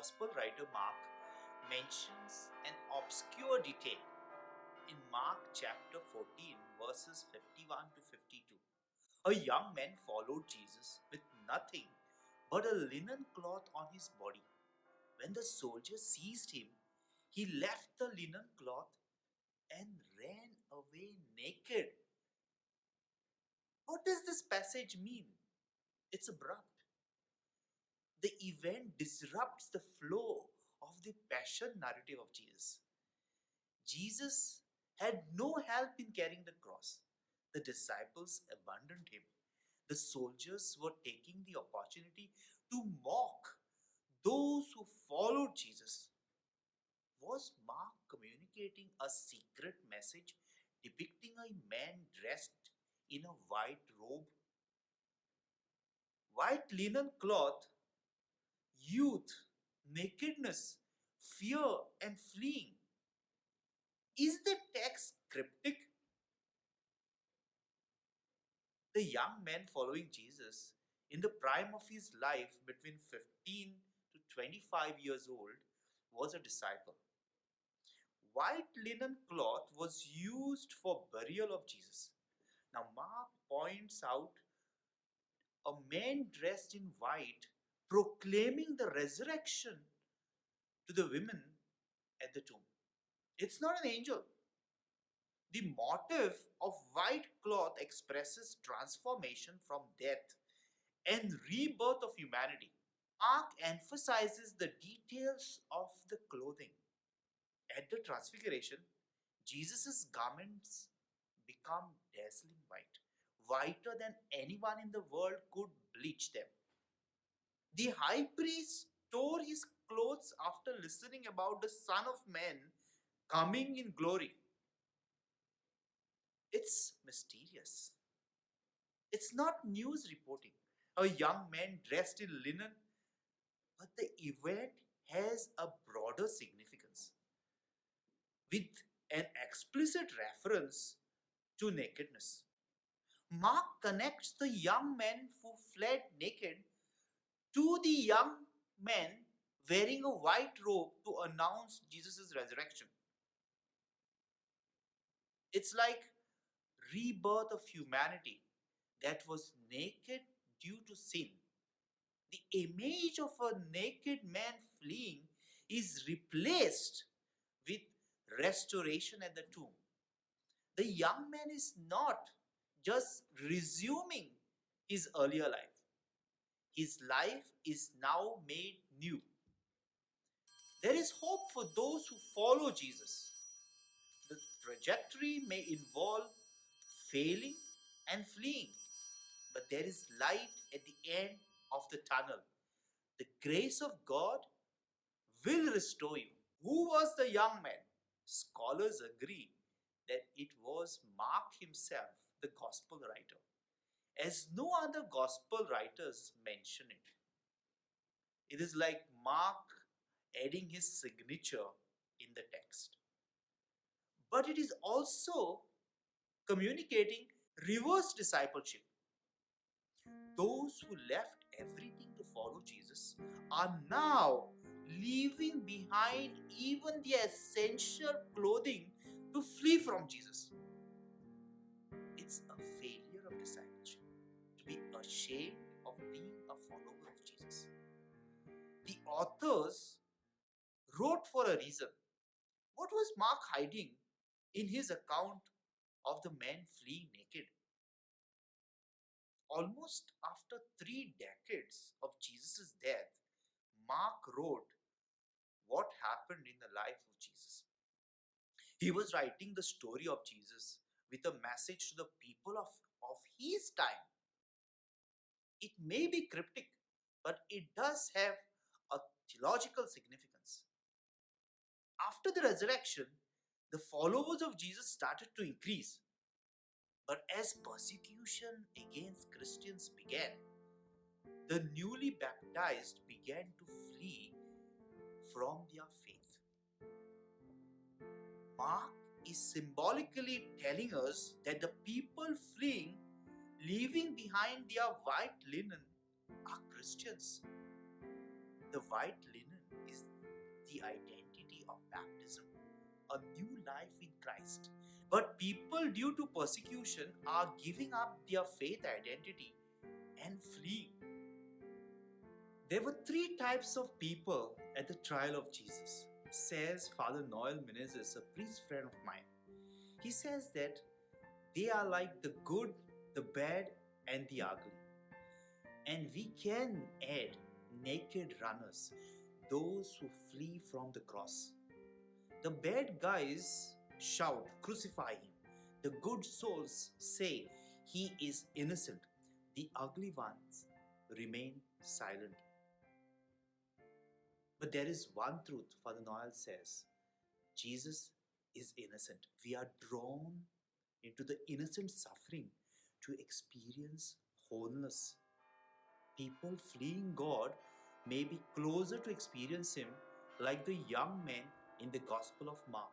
Gospel writer Mark mentions an obscure detail in Mark chapter 14, verses 51 to 52. A young man followed Jesus with nothing but a linen cloth on his body. When the soldiers seized him, he left the linen cloth and ran away naked. What does this passage mean? It's abrupt. The event disrupts the flow of the passion narrative of Jesus. Jesus had no help in carrying the cross. The disciples abandoned him. The soldiers were taking the opportunity to mock those who followed Jesus. Was Mark communicating a secret message depicting a man dressed in a white robe, white linen cloth, youth, nakedness, fear, and fleeing? Is the text cryptic? The young man following Jesus in the prime of his life between 15 to 25 years old was a disciple. White linen cloth was used for burial of Jesus. Now, Mark points out a man dressed in white proclaiming the resurrection to the women at the tomb. It's not an angel. The motif of white cloth expresses transformation from death and rebirth of humanity. Mark emphasizes the details of the clothing. At the transfiguration, Jesus' garments become dazzling white, whiter than anyone in the world could bleach them. The high priest tore his clothes after listening about the Son of Man coming in glory. It's mysterious. It's not news reporting. A young man dressed in linen, but the event has a broader significance with an explicit reference to nakedness. Mark connects the young man who fled naked to the young man wearing a white robe to announce Jesus' resurrection. It's like rebirth of humanity that was naked due to sin. The image of a naked man fleeing is replaced with restoration at the tomb. The young man is not just resuming his earlier life, his life is now made new. There is hope for those who follow Jesus. The trajectory may involve failing and fleeing, but there is light at the end of the tunnel. The grace of God will restore you. Who was the young man? Scholars agree that it was Mark himself, the gospel writer, as no other gospel writers mention it. It is like Mark adding his signature in the text. But it is also communicating reverse discipleship. Those who left everything to follow Jesus are now leaving behind even the essential clothing to flee from Jesus. It's a failure of discipleship to be ashamed of being a follower of Jesus. The authors wrote for a reason. What was Mark hiding in his account of the man fleeing naked? Almost after 3 decades of Jesus' death, Mark wrote what happened in the life of Jesus. He was writing the story of Jesus with a message to the people of his time. It may be cryptic, but it does have a theological significance. After the resurrection, the followers of Jesus started to increase. But as persecution against Christians began, the newly baptized began to flee from their faith. Mark is symbolically telling us that the people fleeing, leaving behind their white linen, are Christians. The white linen is the identity of baptism, a new life in Christ. But people, due to persecution, are giving up their faith identity and fleeing. There were three types of people at the trial of Jesus, says Father Noel Menezes, a priest friend of mine. He says that they are like the good, the bad, and the ugly. And we can add naked runners, those who flee from the cross. The bad guys shout, "Crucify him." The good souls say, "He is innocent." The ugly ones remain silent. But there is one truth, Father Noel says: Jesus is innocent. We are drawn into the innocent suffering to experience wholeness. People fleeing God may be closer to experience Him, like the young men in the Gospel of Mark.